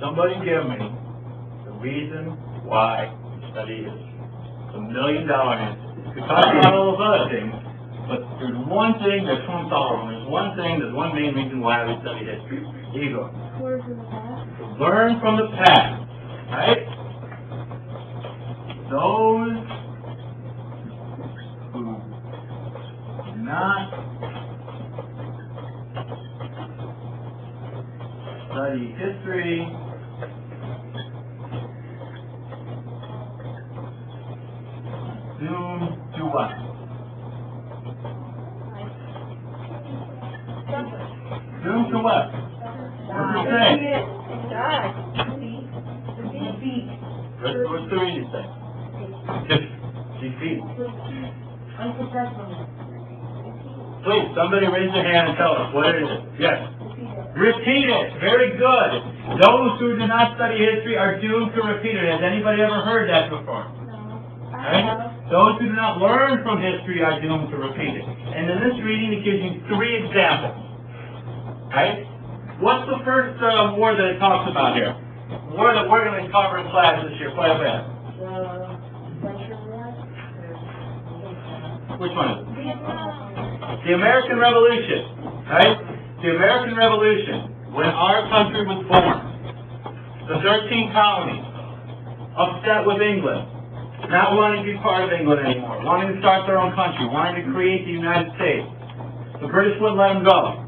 Somebody give me the reason why we study history. It's $1 million answer. We talk about all those other things, but there's one thing that trumps all of them. There's one main reason why we study history. Here you go. Learn from the past. Right? Those who do not study history doomed to what? Doomed to what? What does it say? What's the reading say? Defeat. Please, somebody raise their hand and tell us what is it. Yes. Repeat it. Very good. Those who do not study history are doomed to repeat it. Has anybody ever heard that before? Right? Those who do not learn from history are doomed to repeat it. And in this reading, it gives you 3 examples. Right? What's the first war that it talks about here? War that we're going to cover in class this year quite a bit. Which one is it? The American Revolution. Right? The American Revolution, when our country was born, the 13 colonies, upset with England, not wanting to be part of England anymore, wanting to start their own country, wanting to create the United States. The British wouldn't let them go.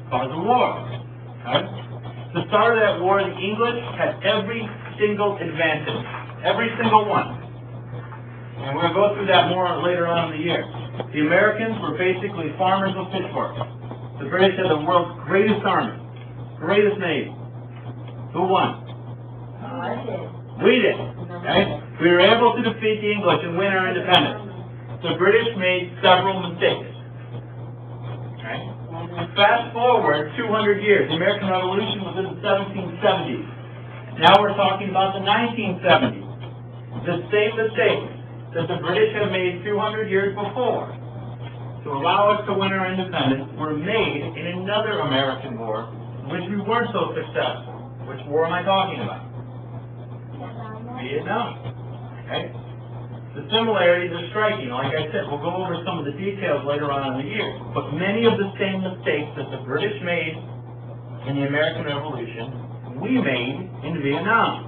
Caused a war. Right? The start of that war, the English had every single advantage. Every single one. And we're going to go through that more later on in the year. The Americans were basically farmers with pitchforks. The British had the world's greatest army, greatest navy. Who won? We did. Right? We were able to defeat the English and win our independence. The British made several mistakes. Right? Fast forward 200 years. The American Revolution was in the 1770s. Now we're talking about the 1970s. The same mistakes that the British had made 200 years before to allow us to win our independence were made in another American war, which we weren't so successful. Which war am I talking about? Vietnam. Okay? The similarities are striking. Like I said, we'll go over some of the details later on in the year. But many of the same mistakes that the British made in the American Revolution, we made in Vietnam.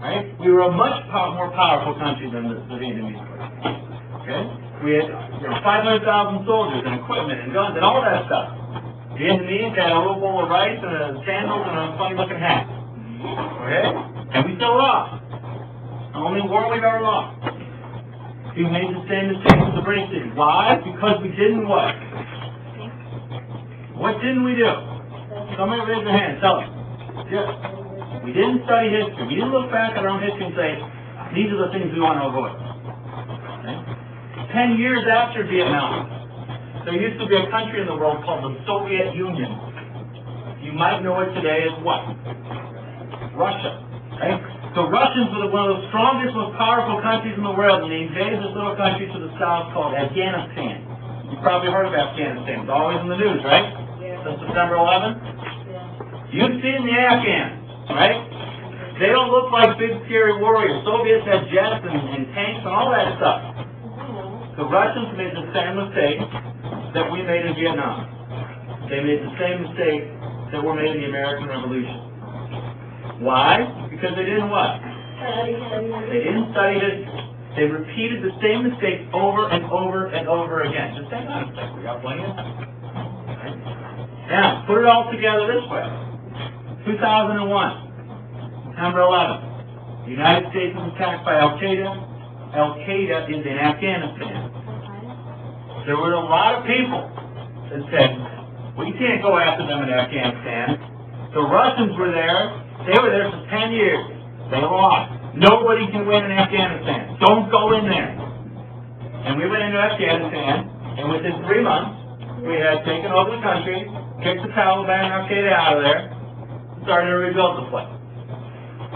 Right? We were a much more powerful country than the Vietnamese were. Okay? We had 500,000 soldiers and equipment and guns and all that stuff. The Vietnamese had a little bowl of rice and a sandals and a funny-looking hat. Okay? And we still lost. The only war we've ever lost. We made the same mistakes as the British did. Why? Because we didn't what? What didn't we do? Somebody raise their hand. Tell us. Yes. We didn't study history. We didn't look back at our own history and say, these are the things we want to avoid. Okay? 10 years after Vietnam, there used to be a country in the world called the Soviet Union. You might know it today as what? Russia. Right? The Russians were one of the strongest, most powerful countries in the world, and they invaded this little country to the south called Afghanistan. You've probably heard of Afghanistan. It's always in the news, right? Yeah. Since September 11th? Yeah. You've seen the Afghans. Right? They don't look like big, scary warriors. Soviets had jets and tanks and all that stuff. The Russians made the same mistake that we made in Vietnam. They made the same mistake that were made in the American Revolution. Why? Because they didn't what? They didn't study history. They repeated the same mistake over and over and over again. Just hang on a second. We got plenty of time. Right? Now, put it all together this way. 2001, September 11th, the United States was attacked by Al-Qaeda. Al-Qaeda is in Afghanistan. There were a lot of people that said, we can't go after them in Afghanistan. The Russians were there. They were there for 10 years. They lost. Nobody can win in Afghanistan. Don't go in there. And we went into Afghanistan, and within 3 months, we had taken over the country, kicked the Taliban and Al-Qaeda out of there, started to rebuild the place.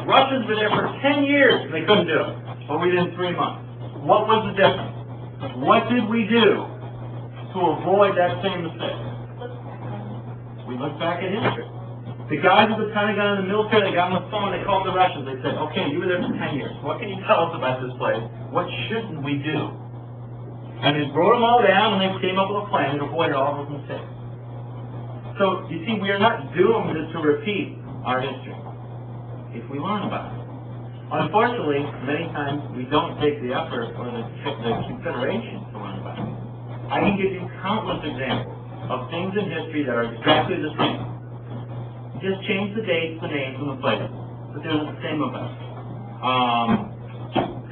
The Russians were there for 10 years and they couldn't do it. But we did in 3 months. What was the difference? What did we do to avoid that same mistake? We looked back at history. The guys at the Pentagon and the military, they got on the phone, they called the Russians. They said, okay, you were there for 10 years. What can you tell us about this place? What shouldn't we do? And they wrote them all down, and they came up with a plan that avoided all those mistakes. So, you see, we are not doomed to repeat our history if we learn about it. Unfortunately, many times we don't take the effort or the consideration to learn about it. I can give you countless examples of things in history that are exactly the same. Just change the dates, the names, and the places, but they're the same events.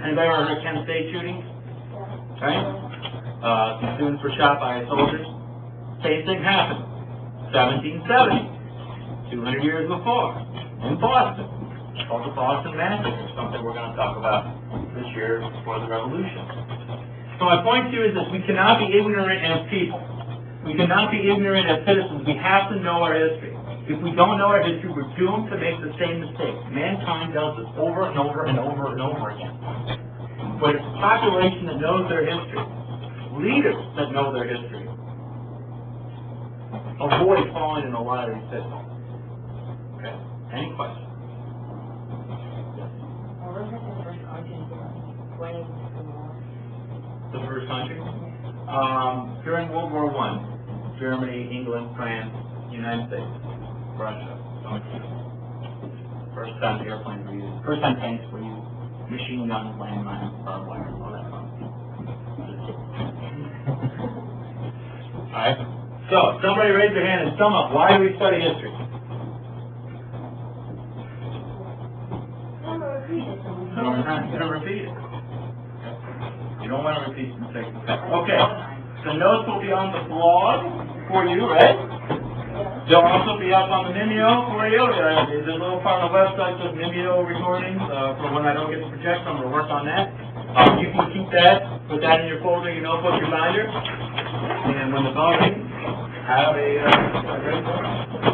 Anybody ever heard of Kent State shooting? Right? Some students were shot by soldiers. Same thing happened. 1770, 200 years before, in Boston. It's called the Boston Massacre, something we're going to talk about this year before the Revolution. So my point to you is that we cannot be ignorant as people. We cannot be ignorant as citizens. We have to know our history. If we don't know our history, we're doomed to make the same mistakes. Mankind does this over and over and over and over again. But it's a population that knows their history, leaders that know their history, avoid falling in a lot of these pitfalls. Okay? Any questions? The first country? During World War I, Germany, England, France, United States, Russia, first time airplanes were used, first time tanks were used, machine guns, landmines, barbed wire, all that fun stuff. Alright? So, somebody raise their hand and sum up. Why do we study history? Never repeat it. You don't want to repeat mistakes. Okay. The notes will be on the blog for you, right? They'll also be up on the Mimeo for you. There's a little part on the website that says Mimeo recordings. For when I don't get the projector, I'm going to work on that. You can keep that, put that in your folder, your notebook, your binder. And when the bell rings, have a great day.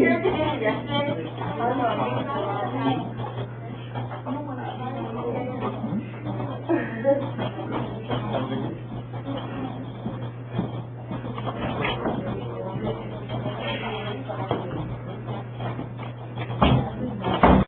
Yeah,